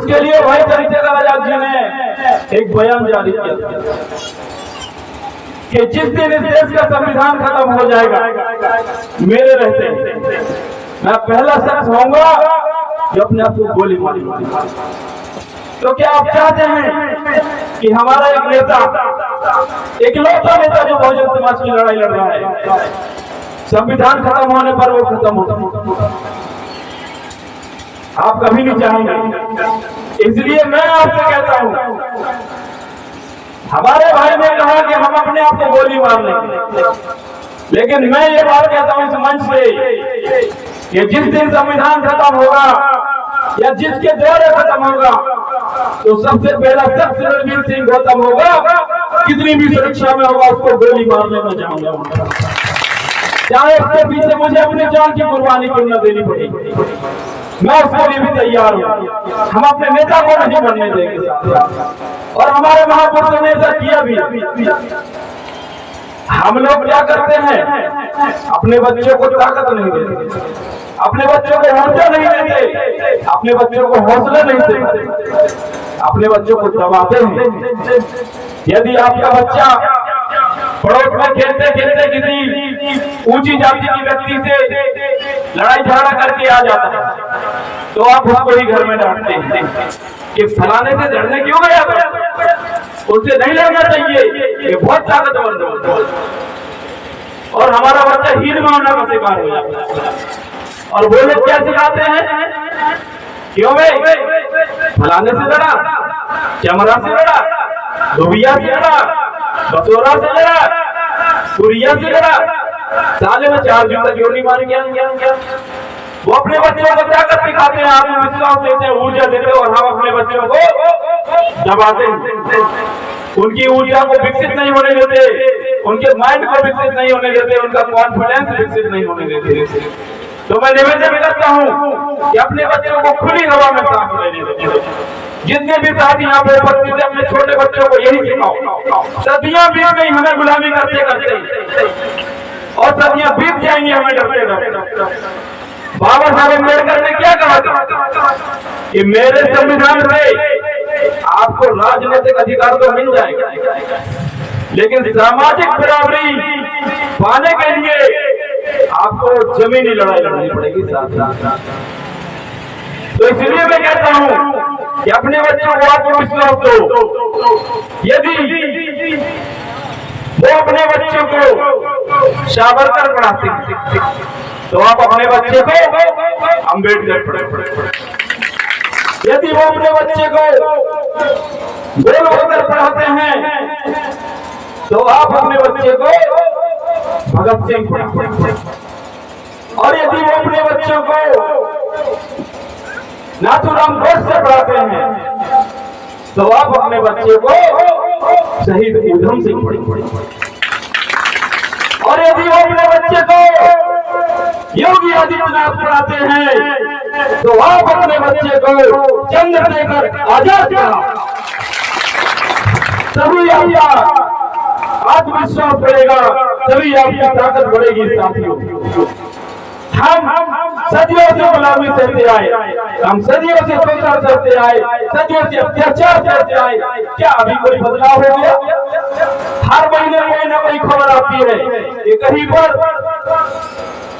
उसके लिए भाई चंद्रशेखर आजाद जी ने एक बयान जारी किया कि जिस दिन इस देश का संविधान खत्म हो जाएगा मेरे रहते मैं पहला शख्स होऊंगा जो अपने आप को गोली मारेगा। तो क्या आप चाहते हैं कि हमारा एक नेता, इकलौता नेता जो बहुजन समाज की लड़ाई लड़ रहा है, संविधान खत्म होने पर वो खत्म होता? आप कभी नहीं चाहेंगे। इसलिए मैं आपसे कहता हूं, हमारे भाई ने कहा कि हम अपने आप को गोली मार लेंगे, लेकिन मैं ये बात कहता हूं इस मंच से कि जिस दिन संविधान खत्म होगा या जिसके द्वारा खत्म होगा तो सबसे पहला शख्स रणवीर सिंह गौतम होगा। कितनी भी सुरक्षा में होगा उसको गोली मारने में जाऊंगा, चाहे उसके पीछे मुझे अपनी जान की कुर्बानी क्यों न देनी पड़ेगी, मैं उसके लिए भी तैयार हूं। हम अपने नेता को नहीं बनने देंगे और हमारे महापुरुषों ने ऐसा किया भी। हम लोग क्या करते हैं, अपने बच्चों को ताकत नहीं देते, अपने बच्चों को ऊर्जा नहीं देते, अपने बच्चों को हौसला नहीं देते, अपने बच्चों को दबाते हैं। यदि आपका बच्चा पड़ोस में खेलते खेलते किसी ऊंची जाति की व्यक्ति से लड़ाई झगड़ा करके आ जाता है तो आप उसको ही घर में डांटते हैं कि फलाने से लड़ने क्यों गया था, उससे नहीं लड़ना चाहिए, ये बहुत ताकतवर है। और हमारा बच्चा हीर मामला का शिकार हो जाता है और वो लोग क्या सिखाते हैं, क्यों भाई फलाने से लड़ा, चमरा से लड़ा, धोबिया से लड़ा, बसोरा से लड़ा, सुरिया से लड़ा, साले में 4 जूता क्यों नहीं मार गया। वो अपने बच्चों को ताकत सिखाते हैं, आत्मविश्वास देते हैं, ऊर्जा देते हैं और हम अपने बच्चों को दबाते हैं, उनकी ऊर्जा को विकसित नहीं होने देते, उनके माइंड को विकसित नहीं होने देते, उनका कॉन्फिडेंस विकसित नहीं होने देते। तो मैं निवेदन करता हूं कि अपने बच्चों को खुली हवा में सांस लेने देते। जितने भी साथी यहाँ पे उपस्थित है अपने छोटे बच्चों को यही सिखाओ। सदियां बीत गई हमें गुलामी करते करते और सदियां बीत जाएंगी हमें डरते डरते। बाबा साहब अम्बेडकर ने क्या कहा था कि मेरे संविधान से आपको राजनीतिक अधिकार तो मिल जाएगा, लेकिन सामाजिक बराबरी पाने के लिए आपको जमीनी लड़ाई लड़नी पड़ेगी साथ। तो इसलिए मैं कहता हूं कि अपने बच्चों को आत्मविश्वास दो। यदि वो अपने बच्चों को सावरकर पढ़ाते तो आप अपने बच्चे को अम्बेडकर पढ़ाएं। यदि वो अपने बच्चे को गोलवलकर पढ़ाते हैं तो आप अपने बच्चे को भगत सिंह पढ़ाएं। और यदि वो अपने बच्चों को नाथूराम गोडसे से पढ़ाते हैं तो आप अपने बच्चे को शहीद उधम सिंह पढ़ाएं। और यदि वो अपने बच्चे को योगी आदित्यनाथ पढ़ाते हैं तो आप अपने बच्चे को चंद्रशेखर आजाद पढ़ाओ। तभी आपका आत्मविश्वास बढ़ेगा, तभी आपकी ताकत बढ़ेगी। साथियों, हम सदियों से गुलामी सहते आए, हम सदियों से शोषण सहते आए, सदियों से अत्याचार सहते आए। क्या अभी कोई बदलाव हो गया? हर महीने कोई ना कोई खबर आती है कि कहीं पर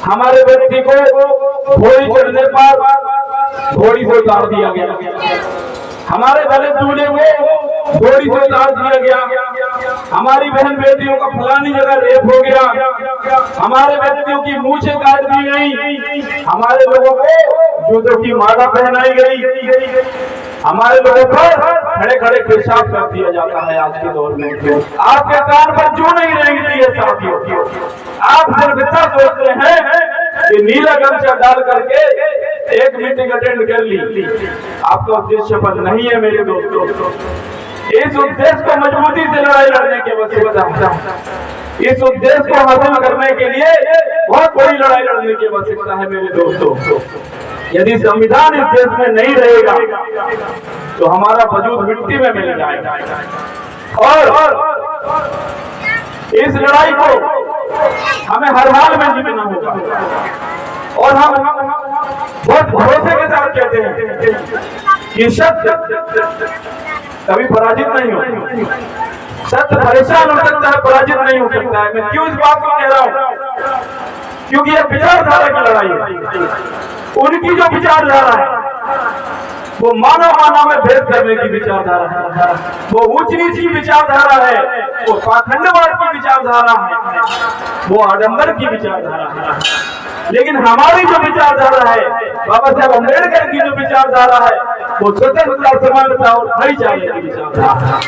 हमारे व्यक्ति को घोड़ी चढ़ने पर घोड़ी से उतार दिया गया, हमारे दलित दूल्हे को घोड़ी से उतार दिया गया, हमारी बहन बेटियों का फलानी जगह रेप हो गया, हमारे व्यक्तियों की मूछें काट दी गई, हमारे लोगों को जूतों की माला पहनाई गई, हमारे लोगों पर खड़े खड़े पेशाब कर दिया जाता है। आज के दौर में आपके कान पर क्यों नहीं रहेंगी ये साथियों? आप सिर्फ इतना सोचते हैं कि नीला गमछा डाल करके एक मीटिंग अटेंड कर ली, आपका उद्देश्य सफल नहीं है मेरे दोस्तों। इस उद्देश्य को मजबूती से लड़ाई लड़ने की आवश्यकता है, इस उद्देश्य को हासिल करने के लिए बहुत बड़ी लड़ाई लड़ने की आवश्यकता है मेरे दोस्तों। यदि संविधान इस देश में नहीं रहेगा तो हमारा वजूद मिट्टी में मिल जाएगा। और इस लड़ाई को हमें हर हाल में जीतना होगा। और हम बहुत भरोसे के साथ कहते हैं कि सत्य कभी पराजित नहीं हो, सत्य परेशान हो सकता है, पराजित नहीं हो सकता है। मैं क्यों इस बात को कह रहा हूं? क्योंकि यह विचारधारा की लड़ाई है। उनकी जो विचारधारा है वो मानव में भेद करने की विचारधारा है, वो ऊंच नीच की विचारधारा है, वो पाखंडवाद की विचारधारा है, वो आडंबर की विचारधारा है। लेकिन हमारी जो विचारधारा है, बाबा साहब अम्बेडकर की जो विचारधारा है, वो स्वतंत्रता, समानता और भाईचारे की विचारधारा है।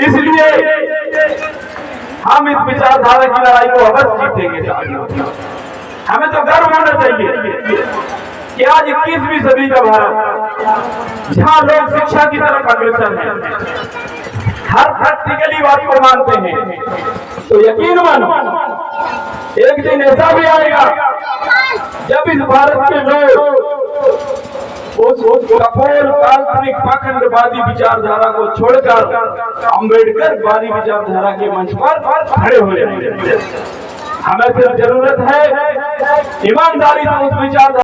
इसलिए हम इस विचारधारा की लड़ाई को अवश्य जीतेंगे। हमें तो गर्व होना चाहिए कि आज 21वीं सदी का भारत, जहां लोग शिक्षा की तरफ अग्रसर हैं, हर प्रैक्टिकली बात को मानते हैं, तो यकीन मानो एक दिन ऐसा भी आएगा जब इस भारत के लोग उस कपोल काल्पनिक पाखंडवादी विचारधारा को छोड़कर अम्बेडकरवादी विचारधारा के मंच पर खड़े हो जाएंगे। हमें सिर्फ जरूरत है ईमानदारी से उस विचारधारा